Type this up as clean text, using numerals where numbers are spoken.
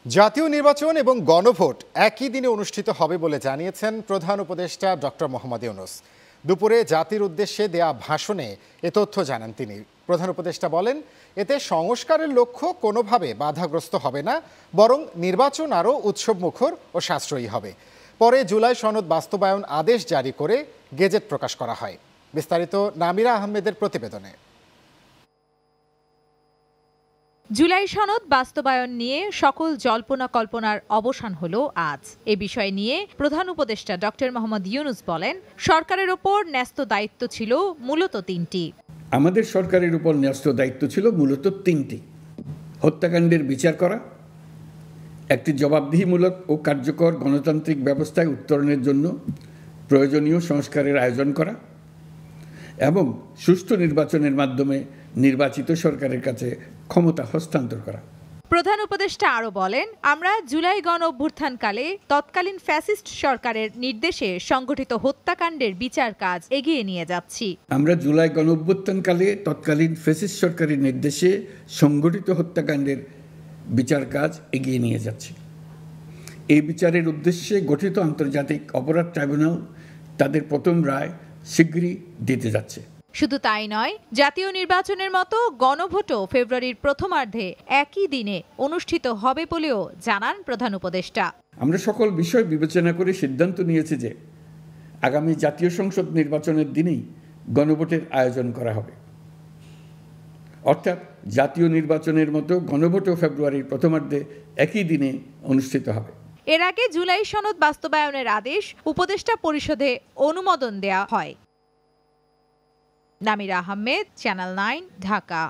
জাতীয় নির্বাচন এবং গণভোট একই দিনে অনুষ্ঠিত হবে বলে জানিয়েছেন প্রধান উপদেষ্টা ডক্টর মোহাম্মদ ইউনূস। দুপুরে জাতির উদ্দেশ্যে দেয়া ভাষণে এ তথ্য জানান তিনি। প্রধান উপদেষ্টা বলেন, এতে সংস্কারের লক্ষ্য কোনোভাবে বাধাগ্রস্ত হবে না, বরং নির্বাচন আরও উৎসবমুখর ও সাশ্রয়ী হবে। পরে জুলাই সনদ বাস্তবায়ন আদেশ জারি করে গেজেট প্রকাশ করা হয়। বিস্তারিত নামিরা আহমেদের প্রতিবেদনে। জুলাই সনদ বাস্তবায়ন নিয়ে সকল জল্পনা কল্পনার অবসান হলো আজ। এ বিষয় নিয়ে প্রধান উপদেষ্টা ডক্টর মোহাম্মদ ইউনূস বলেন, সরকারের ওপর ন্যস্ত দায়িত্ব ছিল মূলত তিনটি। আমাদের সরকারের উপর ন্যস্ত দায়িত্ব ছিল মূলত তিনটি: হত্যাকাণ্ডের বিচার করা, একটি জবাবদিহিমূলক ও কার্যকর গণতান্ত্রিক ব্যবস্থায় উত্তরণের জন্য প্রয়োজনীয় সংস্কারের আয়োজন করা এবং সুষ্ঠু নির্বাচনের মাধ্যমে নির্বাচিত সরকারের কাছে ক্ষমতা হস্তান্তর করা। প্রধান উপদেষ্টা আরও বলেন, আমরা জুলাই গণ অভ্যুত্থানকালে তৎকালীন ফ্যাসিস্ট সরকারের নির্দেশে সংগঠিত হত্যাকাণ্ডের বিচার কাজ এগিয়ে নিয়ে যাচ্ছি। আমরা জুলাই গণ অভ্যুত্থানকালে তৎকালীন ফ্যাসিস্ট সরকারের নির্দেশে সংগঠিত হত্যাকাণ্ডের বিচার কাজ এগিয়ে নিয়ে যাচ্ছি। এই বিচারের উদ্দেশ্যে গঠিত আন্তর্জাতিক অপরাধ ট্রাইব্যুনাল তাদের প্রথম রায় শীঘ্রই দিতে যাচ্ছে। শুধু তাই নয়, জাতীয় নির্বাচনের মতো গণভোটও ফেব্রুয়ারির প্রথমার্ধে একই দিনে অনুষ্ঠিত হবে বলেও জানান প্রধান উপদেষ্টা। আমরা সকল বিষয় বিবেচনা করে সিদ্ধান্ত নিয়েছি যে আগামী জাতীয় সংসদ নির্বাচনের দিনেই গণভোটের আয়োজন করা হবে। অর্থাৎ জাতীয় নির্বাচনের মতো গণভোটও ফেব্রুয়ারির প্রথমার্ধে একই দিনে অনুষ্ঠিত হবে। এর আগে জুলাই সনদ বাস্তবায়নের আদেশ উপদেষ্টা পরিষদে অনুমোদন দেয়া হয়। নামিরা আহমেদ, চ্যানেল 9, ঢাকা।